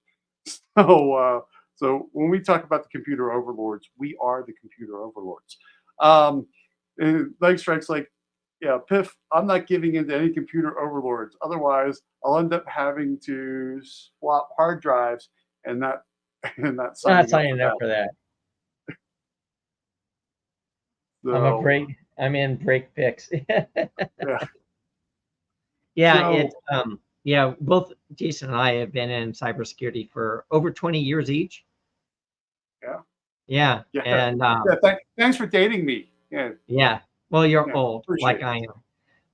So when we talk about the computer overlords, we are the computer overlords. And Night Strike's like, yeah, Piff, I'm not giving in to any computer overlords. Otherwise, I'll end up having to swap hard drives and not Not signing signing up up for for that. that. I'm in break fix. Yeah. Yeah, So yeah, both Jason and I have been in cybersecurity for over 20 years each. yeah, Yeah, yeah, and yeah. Thanks for dating me. Yeah, yeah. Well, you're yeah, old, appreciate like it. I am.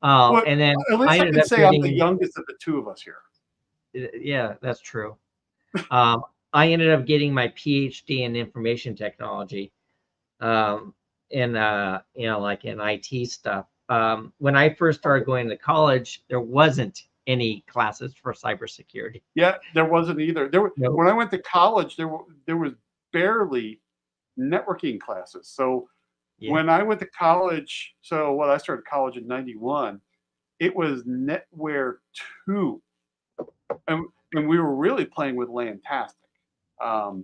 Well, And then at I least I ended can up say I'm the getting, youngest of the two of us here. yeah, that's true. Um, I ended up getting my PhD in information technology, um, in like in IT stuff. When I first started going to college, there wasn't any classes for cybersecurity. Yeah, there wasn't either. No. When I went to college, there was barely networking classes. So Yeah. when I went to college, I started college in '91. It was NetWare 2, and we were really playing with Lantastic. Um,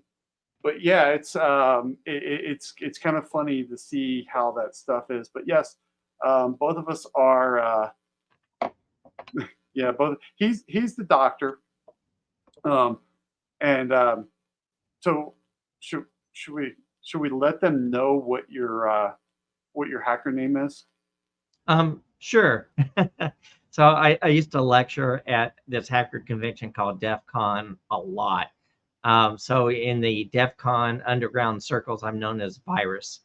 but yeah, it's kind of funny to see how that stuff is. But yes, both of us are. Yeah, both. He's the doctor. Um, and so should should we should we let them know what your hacker name is? Sure. So I used to lecture at this hacker convention called DEF CON a lot. So in the DEF CON underground circles, I'm known as Virus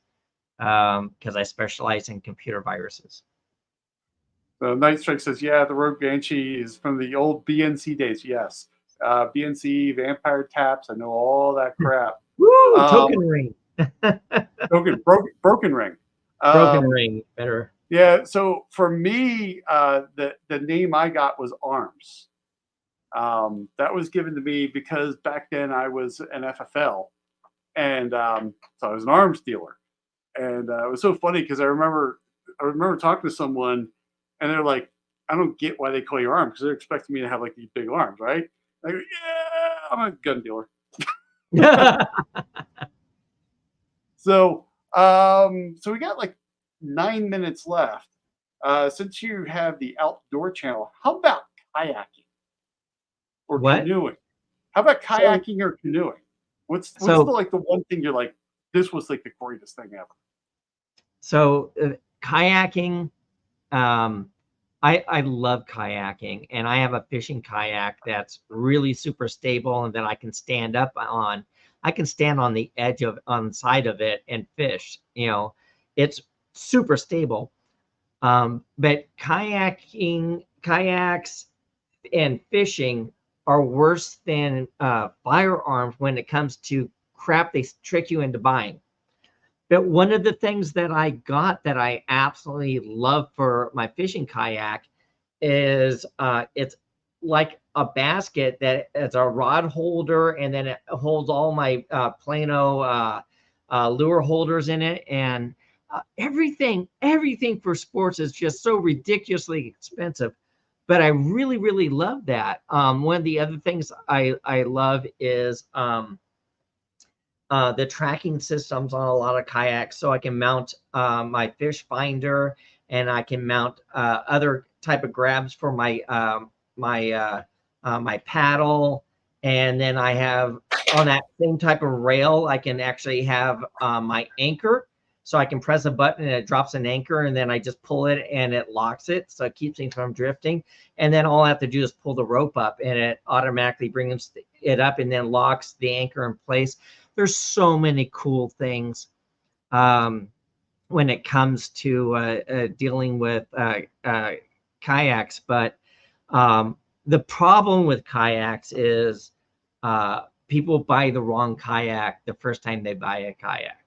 because I specialize in computer viruses. So Night Strike says, yeah, the Rogue Banshee is from the old BNC days. Yes. BNC, Vampire Taps. I know all that crap. Woo! Token ring. Broken Ring. Broken ring. Better. Yeah. So for me, the name I got was Arms. That was given to me because back then I was an FFL, and so I was an arms dealer. And it was so funny because I remember talking to someone, and they're like, "I don't get why they call you arms because they're expecting me to have like these big arms, right?" I go, "Yeah, I'm a gun dealer." So, so we got like 9 minutes left. Since you have the outdoor channel, how about kayaking or What? canoeing? How about kayaking or canoeing? What's the like the one thing you're like, this was like the greatest thing ever? So kayaking, I love kayaking, and I have a fishing kayak that's really super stable and that I can stand up on. I can stand on the edge of on the side of it and fish. You know, it's super stable. But kayaks and fishing are worse than firearms when it comes to crap they trick you into buying. But one of the things that I got that I absolutely love for my fishing kayak is it's like a basket that it's a rod holder, and then it holds all my Plano lure holders in it, and everything for sports is just so ridiculously expensive. But I really love that. One of the other things I love is the tracking systems on a lot of kayaks, so I can mount my fish finder, and I can mount other type of grabs for my my paddle, and then I have on that same type of rail I can actually have my anchor, so I can press a button and it drops an anchor, and then I just pull it and it locks it, so it keeps me from drifting. And then all I have to do is pull the rope up, and it automatically brings it up and then locks the anchor in place. There's so many cool things when it comes to dealing with kayaks. But the problem with kayaks is people buy the wrong kayak the first time they buy a kayak.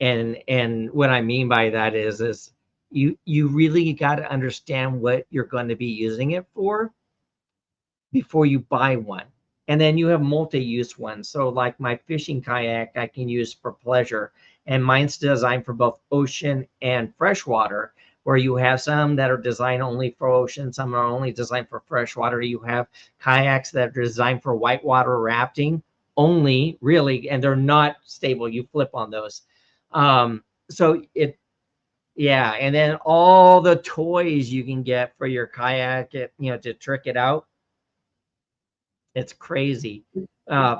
And what I mean by that is you really got to understand what you're going to be using it for before you buy one. And then you have multi-use ones. So like my fishing kayak, I can use for pleasure. And mine's designed for both ocean and freshwater, where you have some that are designed only for ocean, some are only designed for freshwater. You have kayaks that are designed for whitewater rafting only, really, and they're not stable. You flip on those. So it, yeah. And then all the toys you can get for your kayak, to trick it out. It's crazy.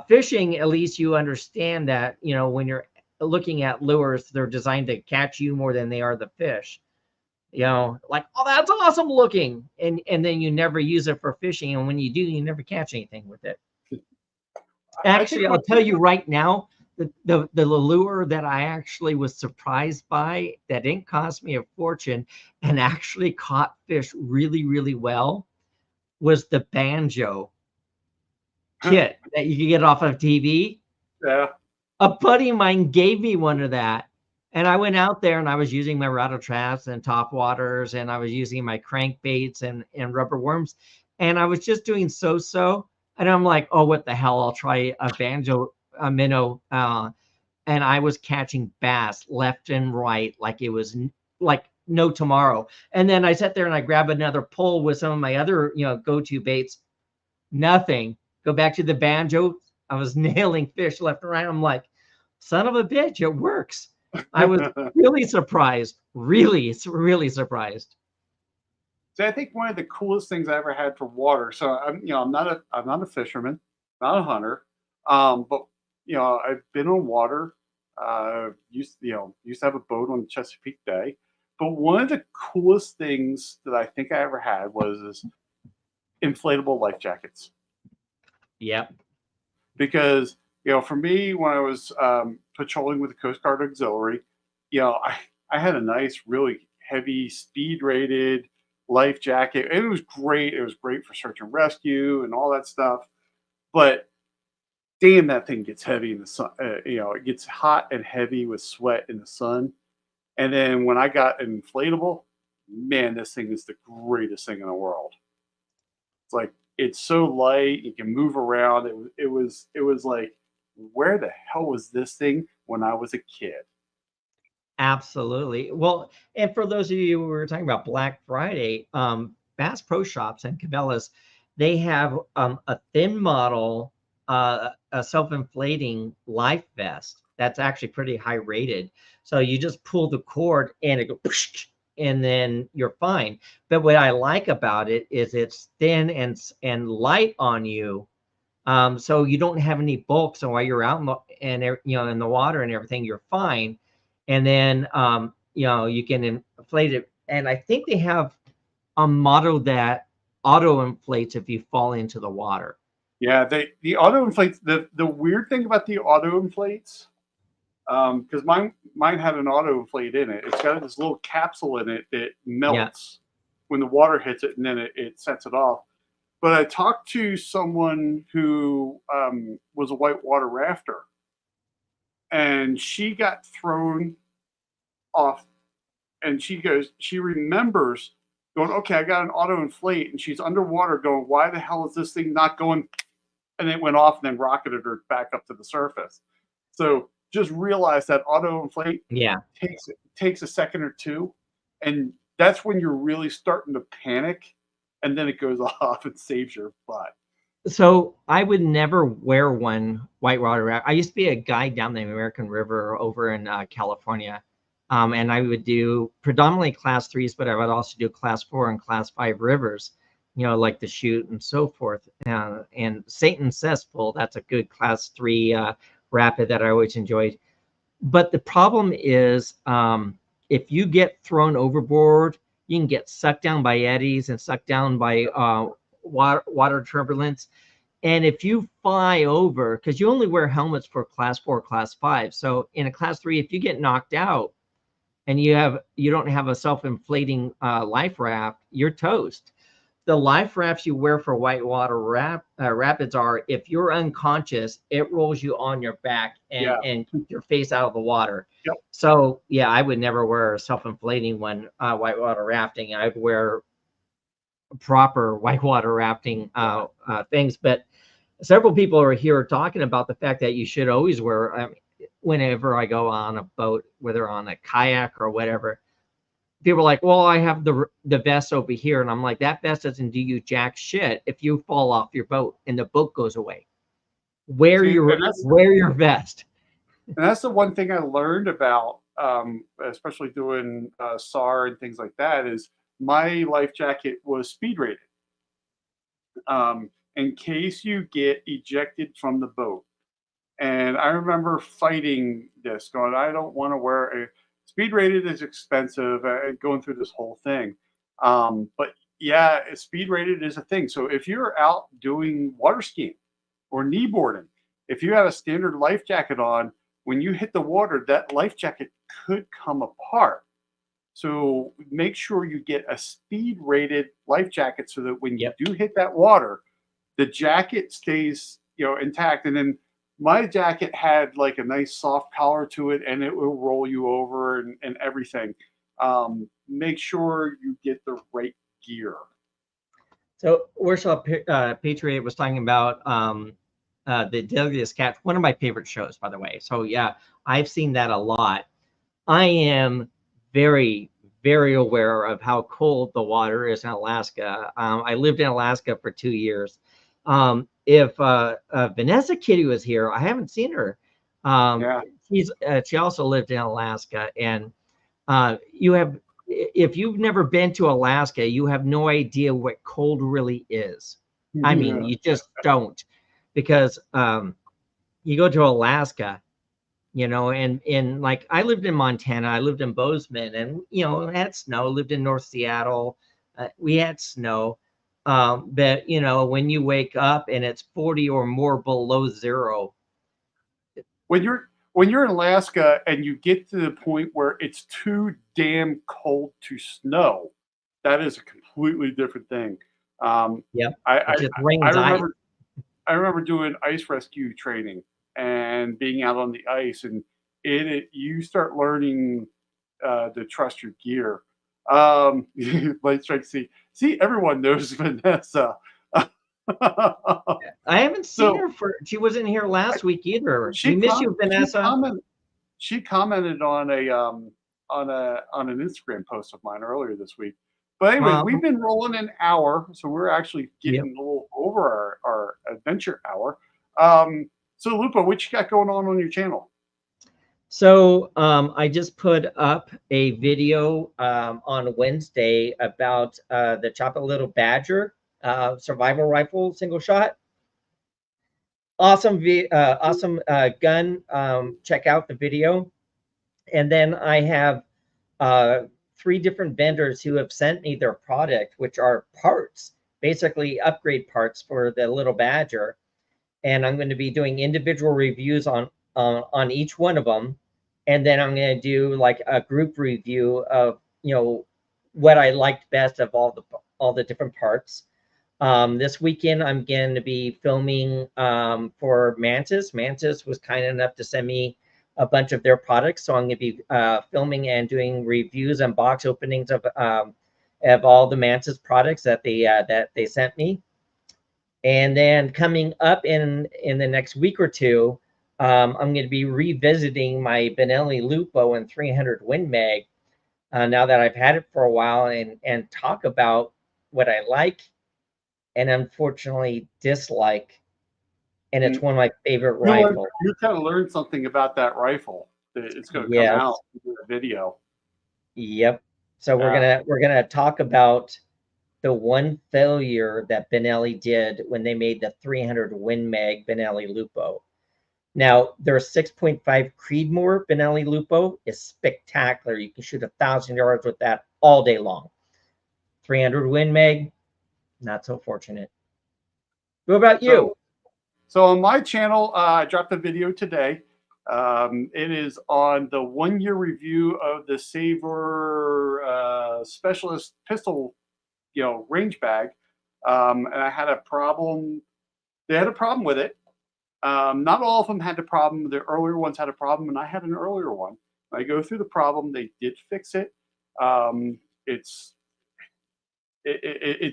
Fishing, at least you understand that, when you're looking at lures, they're designed to catch you more than they are the fish. Like, oh, that's awesome looking. And then you never use it for fishing. And when you do, you never catch anything with it. Actually, I'll tell you right now, the lure that I actually was surprised by that didn't cost me a fortune and actually caught fish really well was the banjo kit that you can get off of TV. Yeah. A buddy of mine gave me one of that. And I went out there and I was using my rattle traps and top waters, and I was using my crankbaits and rubber worms. And I was just doing so. And I'm like, oh, what the hell? I'll try a banjo, a minnow. And I was catching bass left and right like it was like no tomorrow. And then I sat there and I grabbed another pole with some of my other, go-to baits. Nothing. Go back to the banjo. I was nailing fish left and right. I'm like, son of a bitch, it works. I was really surprised. Really surprised. So I think one of the coolest things I ever had for water. So I'm not a fisherman, not a hunter, but I've been on water. Used to have a boat on the Chesapeake Bay. But one of the coolest things that I think I ever had was inflatable life jackets. Yep. because for me, when I was patrolling with the Coast Guard Auxiliary, I had a nice, really heavy, speed rated life jacket. It was great. It was great for search and rescue and all that stuff. But damn, that thing gets heavy in the sun. It gets hot and heavy with sweat in the sun. And then when I got an inflatable, man, this thing is the greatest thing in the world. It's like it's so light, you can move around. It was like, where the hell was this thing when I was a kid? Absolutely. Well, and for those of you who were talking about Black Friday, Bass Pro Shops and Cabela's, they have a thin model, a self-inflating life vest that's actually pretty high rated. So you just pull the cord and it goes, and then you're fine. But what I like about it is it's thin and light on you. So you don't have any bulk. So while you're out in the water and everything, you're fine. And then you can inflate it. And I think they have a model that auto inflates if you fall into the water. Yeah, the auto inflates. The weird thing about the auto inflates, because mine had an auto inflate in it. It's got this little capsule in it that melts when the water hits it, and then it sets it off. But I talked to someone who was a whitewater rafter, and she got thrown off, and she remembers going, okay, I got an auto inflate, and she's underwater going, why the hell is this thing not going? And it went off and then rocketed her back up to the surface. So just realize that auto inflate takes a second or two, and that's when you're really starting to panic, and then it goes off and saves your butt. So I would never wear one whitewater raft. I used to be a guide down the American River over in California. And I would do predominantly class 3s, but I would also do class 4 and class 5 rivers, like the Chute and so forth. And St. Cesspool, that's a good class 3 rapid that I always enjoyed. But the problem is if you get thrown overboard, you can get sucked down by eddies and sucked down by water turbulence. And if you fly over, because you only wear helmets for class 4, class 5. So in a class 3, if you get knocked out and you don't have a self-inflating life raft, you're toast. The life rafts you wear for whitewater rapids are, if you're unconscious, it rolls you on your back and keeps your face out of the water. Yep. So yeah, I would never wear a self-inflating one whitewater rafting. I'd wear proper whitewater rafting things. But several people are here talking about the fact that you should always wear, whenever I go on a boat, whether on a kayak or whatever, people are like, well, I have the vest over here. And I'm like, that vest doesn't do you jack shit if you fall off your boat and the boat goes away. Wear your vest. And that's the one thing I learned about, especially doing SAR and things like that, is my life jacket was speed rated. In case you get ejected from the boat. And I remember fighting this, going, I don't want to wear a speed rated is expensive, going through this whole thing. But yeah, speed rated is a thing. So if you're out doing water skiing or kneeboarding, if you have a standard life jacket on, when you hit the water, that life jacket could come apart. So make sure you get a speed rated life jacket so that when you do hit that water, the jacket stays, intact. And then my jacket had like a nice soft collar to it, and it will roll you over and everything. Make sure you get the right gear. So Worship Patriot was talking about the Deadliest Catch, one of my favorite shows, by the way. So yeah, I've seen that a lot. I am very, very aware of how cold the water is in Alaska. I lived in Alaska for 2 years. If Vanessa Kitty was here, I haven't seen her. She also lived in Alaska, and if you've never been to Alaska, you have no idea what cold really is. I mean, you just don't, because you go to Alaska, and like I lived in Montana, I lived in Bozeman, and it had snow. Lived in North Seattle, we had snow. But you know, when you wake up and it's 40 or more below zero. When you're in Alaska and you get to the point where it's too damn cold to snow, that is a completely different thing. Yep, I, it I just I rains ice. remember doing ice rescue training and being out on the ice, and you start learning to trust your gear. Light strike. See, everyone knows Vanessa. I haven't seen So her she wasn't here last week either. We she miss you, com- she Vanessa. commented she commented on an Instagram post of mine earlier this week. But anyways, we've been rolling an hour, so we're actually Yep. getting a little over our adventure hour. So Lupo, what you got going on your channel? So I just put up a video on Wednesday about the Chop a Little Badger survival rifle single shot. Awesome, awesome gun. Check out the video. And then I have 3 different vendors who have sent me their product, which are parts, basically upgrade parts for the Little Badger. And I'm going to be doing individual reviews on each one of them. And then I'm going to do like a group review of, you know, what I liked best of all the different parts. This weekend, I'm going to be filming for Mantis. Mantis was kind enough to send me a bunch of their products, so I'm going to be filming and doing reviews and box openings of all the Mantis products that they sent me. And then coming up in the next week or two, I'm going to be revisiting my Benelli Lupo and 300 Win Mag now that I've had it for a while, and talk about what I like and unfortunately dislike. And it's one of my favorite rifles. You kind of learned something about that rifle. It's going to come Yes. out in a video. Yep. So we're gonna talk about the one failure that Benelli did when they made the 300 Win Mag Benelli Lupo. Now, their 6.5 Creedmoor Benelli Lupo is spectacular. You can shoot 1,000 yards with that all day long. 300 Win Mag, not so fortunate. What about you? So on my channel, I dropped a video today. It is on the 1-year review of the Saber Specialist pistol, range bag. And I had a problem. They had a problem with it. Not all of them had a problem. The earlier ones had a problem, and I had an earlier one. I go through the problem. They did fix it. It's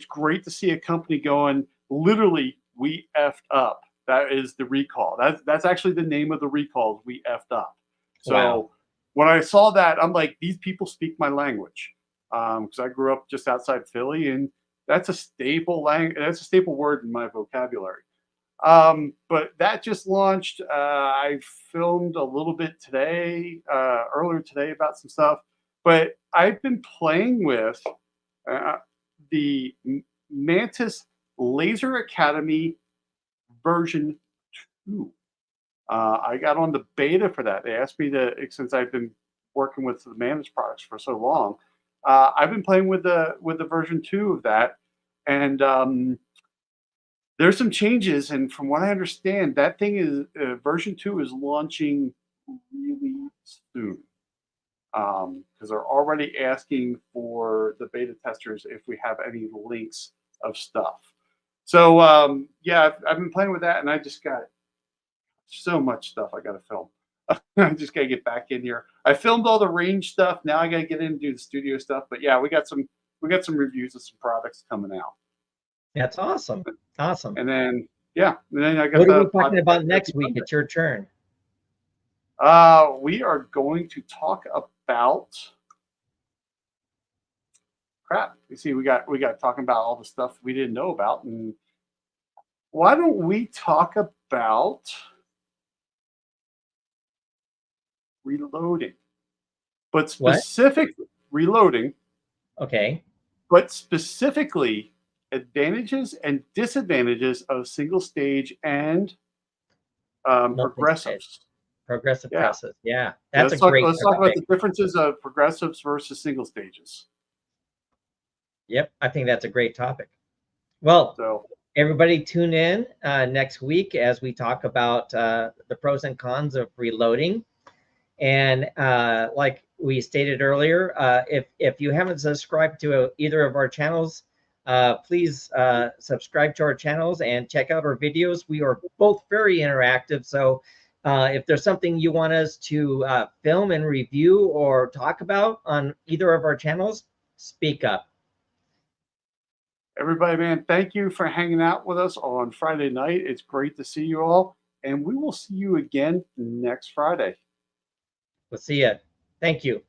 great to see a company going, literally, we effed up. That is the recall. That's actually the name of the recall. We effed up. So Wow. When I saw that, I'm like, these people speak my language, because I grew up just outside Philly, and that's a staple language. That's a staple word in my vocabulary. But that just launched. I filmed a little bit today, earlier today, about some stuff. But I've been playing with the Mantis Laser Academy version 2. I got on the beta for that. They asked me to, since I've been working with the Mantis products for so long, I've been playing with the version 2 of that, and there's some changes. And from what I understand, that thing is version 2 is launching really soon, because they're already asking for the beta testers if we have any links of stuff. So yeah, I've been playing with that, and I just got so much stuff I got to film. I just got to get back in here. I filmed all the range stuff. Now I got to get in and do the studio stuff. But yeah, we got some reviews of some products coming out. That's awesome. Awesome. And then I got. What are we talking about next week? It's your turn. We are going to talk about crap. You see, we got talking about all the stuff we didn't know about, and why don't we talk about reloading, but specifically reloading. Okay. But specifically advantages and disadvantages of single stage and progressives. Progressive presses. Yeah, that's let's a great. Let's talk about the differences of progressives versus single stages. Yep, I think that's a great topic. Well, So everybody tune in next week as we talk about the pros and cons of reloading. And like we stated earlier, if you haven't subscribed to either of our channels, please subscribe to our channels and check out our videos. We are both very interactive. So if there's something you want us to film and review or talk about on either of our channels, speak up. everybody, man, thank you for hanging out with us on Friday night. It's great to see you all, and we will see you again next Friday. We'll see you. Thank you.